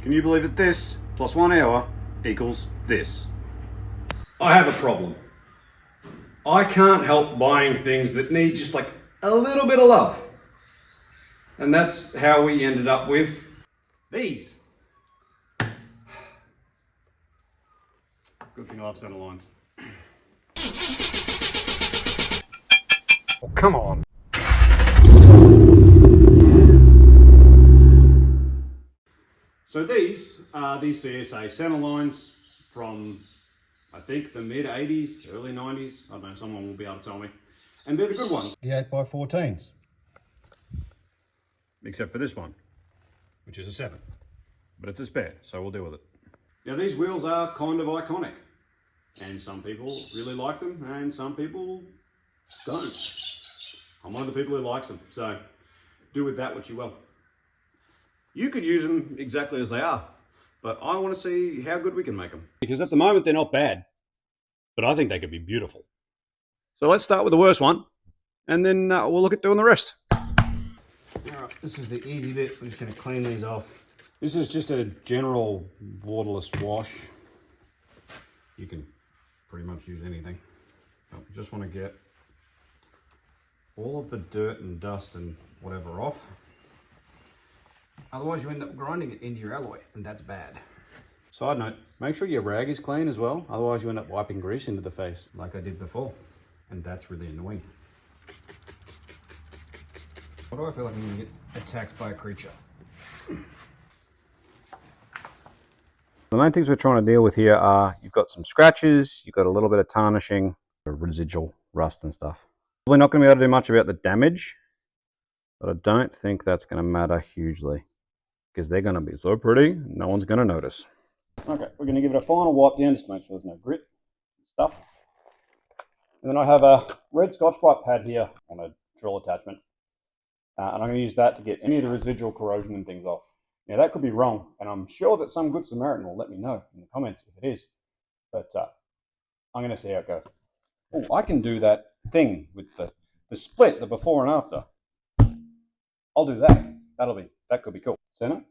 Can you believe that this plus 1 hour equals this? I have a problem. I can't help buying things that need just like a little bit of love. And that's how we ended up with these. Good thing I love Centerlines. Oh, come on. So these are the CSA Centerlines from, I think, the mid 80s, early 90s. I don't know, someone will be able to tell me. And they're the good ones. The 8x14s. Except for this one, which is a 7. But it's a spare, so we'll deal with it. Now these wheels are kind of iconic. And some people really like them, and some people don't. I'm one of the people who likes them, so do with that what you will. You could use them exactly as they are, but I want to see how good we can make them. Because at the moment they're not bad, but I think they could be beautiful. So let's start with the worst one, and then we'll look at doing the rest. Alright, this is the easy bit. We're just going to clean these off. This is just a general waterless wash. You can pretty much use anything. But we just want to get all of the dirt and dust and whatever off. Otherwise you end up grinding it into your alloy, and that's bad. Side note, make sure your rag is clean as well, otherwise you end up wiping grease into the face, like I did before. And that's really annoying. Why do I feel like I'm going to get attacked by a creature? The main things we're trying to deal with here are, you've got some scratches, you've got a little bit of tarnishing, residual rust and stuff. Probably not going to be able to do much about the damage, but I don't think that's going to matter hugely, because they're going to be so pretty, no one's going to notice. Okay, we're going to give it a final wipe down just to make sure there's no grit and stuff. And then I have a red Scotch-Brite pad here on a drill attachment. And I'm going to use that to get any of the residual corrosion and things off. Now that could be wrong, and I'm sure that some good Samaritan will let me know in the comments if it is. But I'm going to see how it goes. Oh, I can do that thing with the split, the before and after. I'll do that. That could be cool. Center.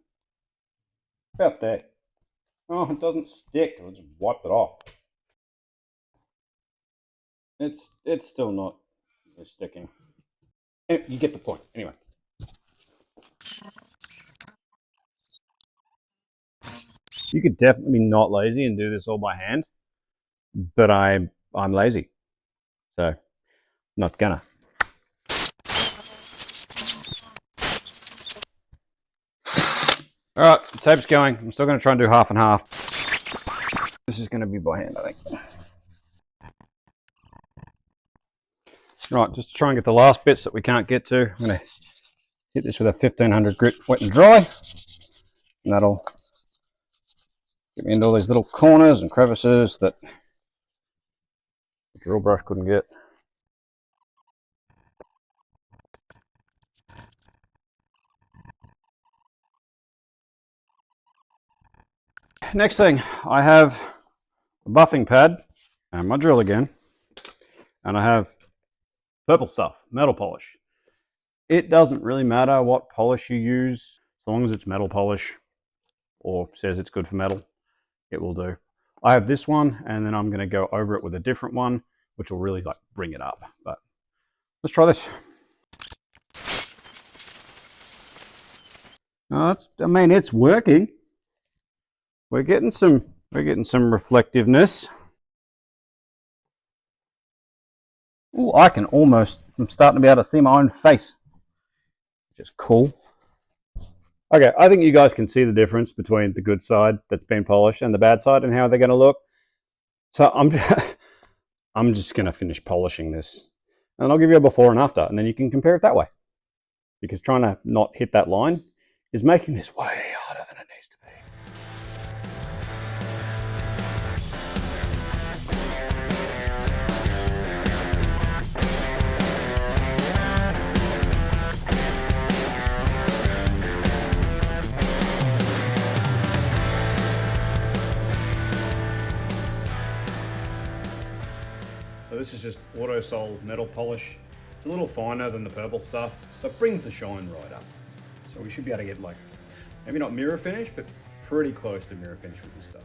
About there. Oh, it doesn't stick. I'll just wipe it off. It's still not sticking. You get the point. Anyway. You could definitely be not lazy and do this all by hand, but I'm lazy, so not gonna. All right, the tape's going. I'm still going to try and do half and half. This is going to be by hand, I think. Right, just to try and get the last bits that we can't get to, I'm going to hit this with a 1500 grit wet and dry, and that'll get me into all these little corners and crevices that the drill brush couldn't get. Next thing, I have a buffing pad and my drill again, and I have purple stuff, metal polish. It doesn't really matter what polish you use, as long as it's metal polish or says it's good for metal, it will do. I have this one, and then I'm going to go over it with a different one, which will really like bring it up. But let's try this. I mean, it's working. We're getting some reflectiveness. Oh, I'm starting to be able to see my own face, which is cool. Okay, I think you guys can see the difference between the good side that's been polished and the bad side and how they're going to look. So I'm just going to finish polishing this, and I'll give you a before and after, and then you can compare it that way. Because trying to not hit that line is making this way harder than it needs to be. So this is just auto-sol metal polish. It's a little finer than the purple stuff, so it brings the shine right up. So we should be able to get like, maybe not mirror finish, but pretty close to mirror finish with this stuff.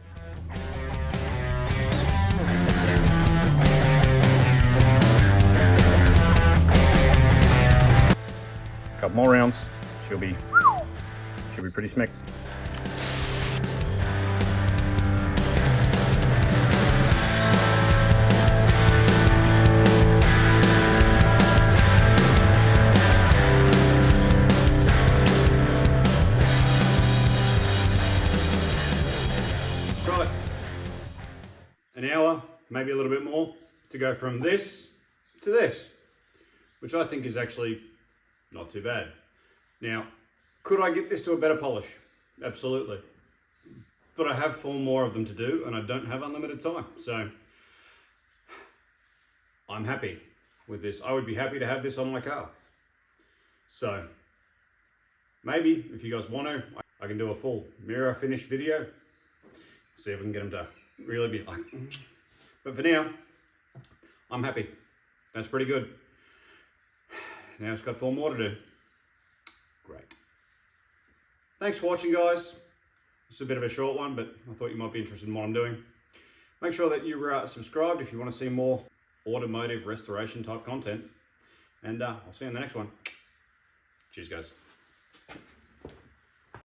Couple more rounds, she'll be pretty smick. Right, an hour, maybe a little bit more, to go from this to this, which I think is actually not too bad. Now, could I get this to a better polish? Absolutely. But I have 4 more of them to do and I don't have unlimited time. So I'm happy with this. I would be happy to have this on my car. So maybe if you guys want to, I can do a full mirror finish video. See if we can get them to really be like, but for now, I'm happy. That's pretty good. Now it's got 4 more to do. Great. Thanks for watching, guys. This is a bit of a short one, but I thought you might be interested in what I'm doing. Make sure that you're subscribed if you want to see more automotive restoration type content. And I'll see you in the next one. Cheers, guys.